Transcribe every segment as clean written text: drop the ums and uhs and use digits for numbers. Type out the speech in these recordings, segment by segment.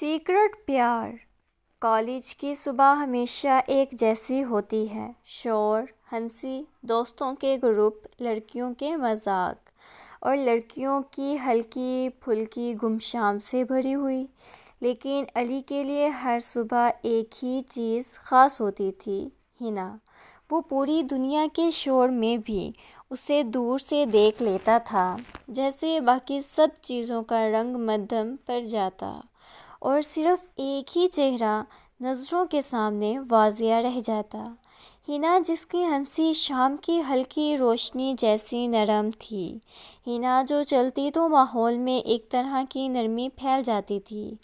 Secret پیار۔ College کی صبح ہمیشہ ایک جیسی ہوتی ہے، شور، ہنسی، دوستوں کے گروپ، لڑکیوں کے مذاق اور لڑکیوں کی ہلکی پھلکی گمشام سے بھری ہوئی۔ لیکن علی کے لیے ہر صبح ایک ہی چیز خاص ہوتی تھی، ہنا۔ وہ پوری دنیا کے شور میں بھی اسے دور سے دیکھ لیتا تھا، جیسے باقی سب چیزوں کا رنگ مدھم پڑ جاتا اور صرف ایک ہی چہرہ نظروں کے سامنے واضح رہ جاتا، ہنا، جس کی ہنسی شام کی ہلکی روشنی جیسی نرم تھی، ہنا جو چلتی تو ماحول میں ایک طرح کی نرمی پھیل جاتی تھی۔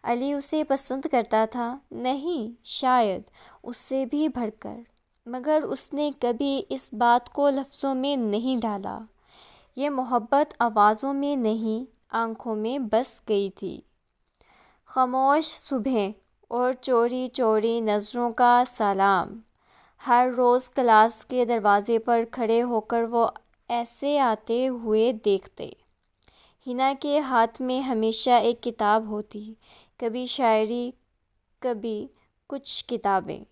علی اسے پسند کرتا تھا، نہیں، شاید اس سے بھی بڑھ کر، مگر اس نے کبھی اس بات کو لفظوں میں نہیں ڈالا۔ یہ محبت آوازوں میں نہیں، آنکھوں میں بس گئی تھی۔ خاموش صبحیں اور چوری چوری نظروں کا سلام۔ ہر روز کلاس کے دروازے پر کھڑے ہو کر وہ ایسے آتے ہوئے دیکھتے۔ ہنا کے ہاتھ میں ہمیشہ ایک کتاب ہوتی، کبھی شاعری، کبھی کچھ کتابیں۔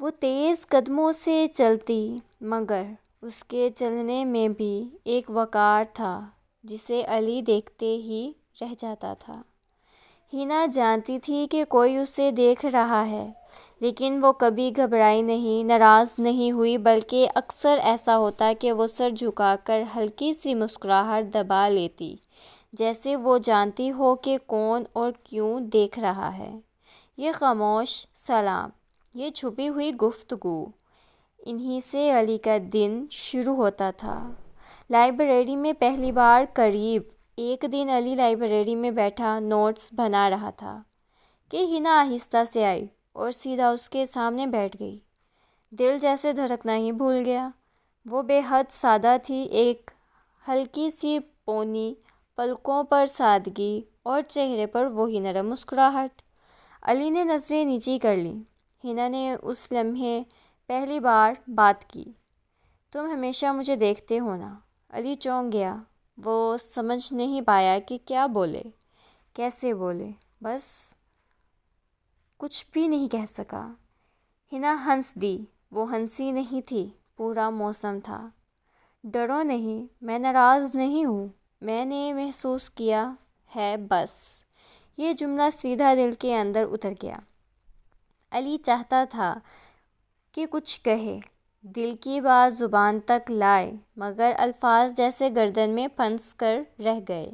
وہ تیز قدموں سے چلتی، مگر اس کے چلنے میں بھی ایک وقار تھا جسے علی دیکھتے ہی رہ جاتا تھا۔ ہنا جانتی تھی کہ کوئی اسے دیکھ رہا ہے، لیکن وہ کبھی گھبرائی نہیں، ناراض نہیں ہوئی، بلکہ اکثر ایسا ہوتا کہ وہ سر جھکا کر ہلکی سی مسکراہٹ دبا لیتی، جیسے وہ جانتی ہو کہ کون اور کیوں دیکھ رہا ہے۔ یہ خاموش سلام، یہ چھپی ہوئی گفتگو، انہی سے علی کا دن شروع ہوتا تھا۔ لائبریری میں پہلی بار قریب ایک دن علی لائبریری میں بیٹھا نوٹس بنا رہا تھا کہ ہنا آہستہ سے آئی اور سیدھا اس کے سامنے بیٹھ گئی۔ دل جیسے دھڑکنا ہی بھول گیا۔ وہ بے حد سادہ تھی، ایک ہلکی سی پونی، پلکوں پر سادگی اور چہرے پر وہی نرم مسکراہٹ۔ علی نے نظریں نیچی کر لیں۔ ہنا نے اس لمحے پہلی بار بات کی، تم ہمیشہ مجھے دیکھتے ہو نا؟ علی چونک گیا۔ وہ سمجھ نہیں پایا کہ کیا بولے، کیسے بولے، بس کچھ بھی نہیں کہہ سکا۔ ہنا ہنس دی۔ وہ ہنسی نہیں تھی، پورا موسم تھا۔ ڈرو نہیں، میں ناراض نہیں ہوں، میں نے محسوس کیا ہے بس۔ یہ جملہ سیدھا دل کے اندر اتر گیا۔ علی چاہتا تھا کہ کچھ کہے، دل کی بات زبان تک لائے، مگر الفاظ جیسے گردن میں پھنس کر رہ گئے۔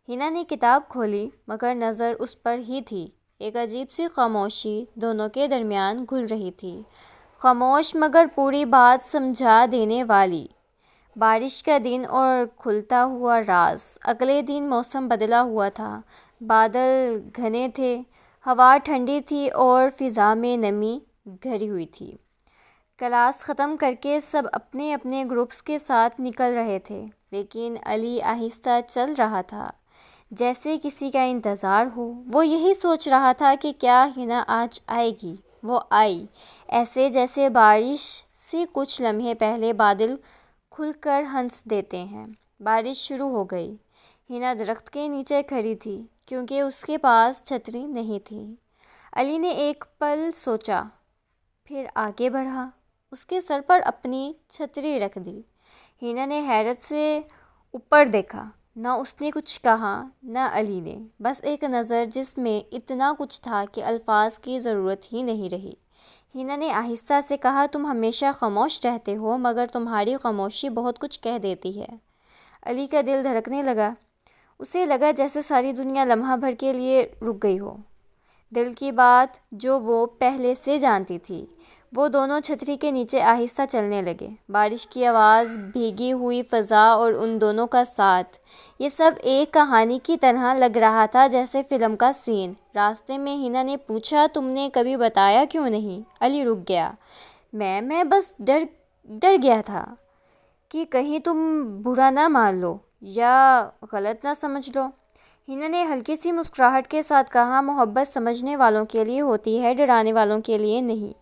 ہنا نے کتاب کھولی، مگر نظر اس پر ہی تھی۔ ایک عجیب سی خاموشی دونوں کے درمیان گھل رہی تھی، خاموش مگر پوری بات سمجھا دینے والی۔ بارش کا دن اور کھلتا ہوا راز۔ اگلے دن موسم بدلا ہوا تھا، بادل گھنے تھے، ہوا ٹھنڈی تھی اور فضا میں نمی گھری ہوئی تھی۔ کلاس ختم کر کے سب اپنے اپنے گروپس کے ساتھ نکل رہے تھے، لیکن علی آہستہ چل رہا تھا، جیسے کسی کا انتظار ہو۔ وہ یہی سوچ رہا تھا کہ کیا ہنا آج آئے گی۔ وہ آئی، ایسے جیسے بارش سے کچھ لمحے پہلے بادل کھل کر ہنس دیتے ہیں۔ بارش شروع ہو گئی۔ ہنا درخت کے نیچے کھڑی تھی، کیونکہ اس کے پاس چھتری نہیں تھی۔ علی نے ایک پل سوچا، پھر آگے بڑھا، اس کے سر پر اپنی چھتری رکھ دی۔ ہنا نے حیرت سے اوپر دیکھا۔ نہ اس نے کچھ کہا، نہ علی نے، بس ایک نظر جس میں اتنا کچھ تھا کہ الفاظ کی ضرورت ہی نہیں رہی۔ ہنا نے آہستہ سے کہا، تم ہمیشہ خاموش رہتے ہو، مگر تمہاری خاموشی بہت کچھ کہہ دیتی ہے۔ علی کا دل دھڑکنے لگا۔ اسے لگا جیسے ساری دنیا لمحہ بھر کے لیے رک گئی ہو، دل کی بات جو وہ پہلے سے جانتی تھی۔ وہ دونوں چھتری کے نیچے آہستہ چلنے لگے، بارش کی آواز، بھیگی ہوئی فضا اور ان دونوں کا ساتھ، یہ سب ایک کہانی کی طرح لگ رہا تھا، جیسے فلم کا سین۔ راستے میں ہنا نے پوچھا، تم نے کبھی بتایا کیوں نہیں؟ علی رک گیا۔ میں بس ڈر گیا تھا کہ کہیں تم برا نہ مان لو یا غلط نہ سمجھ لو۔ ہنا نے ہلکی سی مسکراہٹ کے ساتھ کہا، محبت سمجھنے والوں کے لیے ہوتی ہے، ڈرانے والوں کے لیے نہیں۔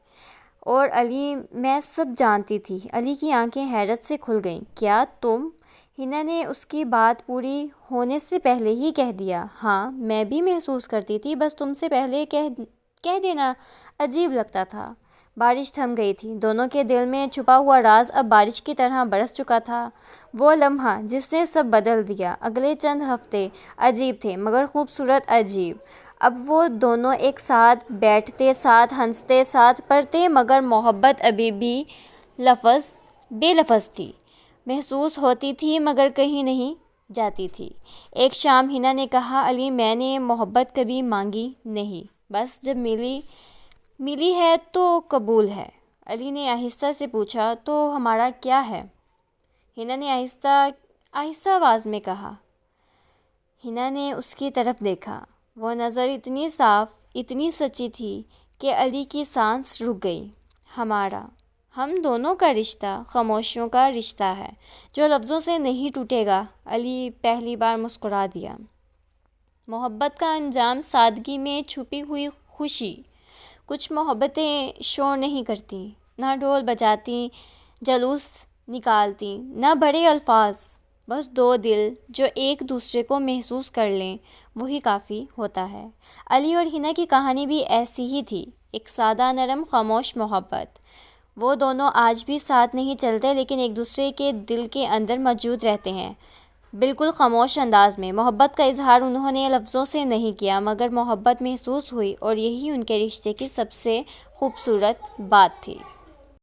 اور علی، میں سب جانتی تھی۔ علی کی آنکھیں حیرت سے کھل گئیں۔ کیا تم؟ ہنا نے اس کی بات پوری ہونے سے پہلے ہی کہہ دیا، ہاں میں بھی محسوس کرتی تھی، بس تم سے پہلے کہہ دینا عجیب لگتا تھا۔ بارش تھم گئی تھی، دونوں کے دل میں چھپا ہوا راز اب بارش کی طرح برس چکا تھا۔ وہ لمحہ جس نے سب بدل دیا۔ اگلے چند ہفتے عجیب تھے مگر خوبصورت عجیب۔ اب وہ دونوں ایک ساتھ بیٹھتے، ساتھ ہنستے، ساتھ پڑھتے، مگر محبت ابھی بھی بے لفظ تھی، محسوس ہوتی تھی مگر کہیں نہیں جاتی تھی۔ ایک شام ہنا نے کہا، علی میں نے محبت کبھی مانگی نہیں، بس جب ملی ہے تو قبول ہے۔ علی نے آہستہ سے پوچھا، تو ہمارا کیا ہے؟ ہنا نے آہستہ آواز میں کہا۔ ہنا نے اس کی طرف دیکھا، وہ نظر اتنی صاف، اتنی سچی تھی کہ علی کی سانس رک گئی۔ ہم دونوں کا رشتہ خاموشیوں کا رشتہ ہے جو لفظوں سے نہیں ٹوٹے گا۔ علی پہلی بار مسکرا دیا۔ محبت کا انجام سادگی میں چھپی ہوئی خوشی۔ کچھ محبتیں شور نہیں کرتی، نہ ڈھول بجاتی، جلوس نکالتی، نہ بڑے الفاظ، بس دو دل جو ایک دوسرے کو محسوس کر لیں، وہی کافی ہوتا ہے۔ علی اور ہنا کی کہانی بھی ایسی ہی تھی، ایک سادہ، نرم، خاموش محبت۔ وہ دونوں آج بھی ساتھ نہیں چلتے لیکن ایک دوسرے کے دل کے اندر موجود رہتے ہیں، بالکل خاموش انداز میں۔ محبت کا اظہار انہوں نے لفظوں سے نہیں کیا مگر محبت محسوس ہوئی، اور یہی ان کے رشتے کی سب سے خوبصورت بات تھی۔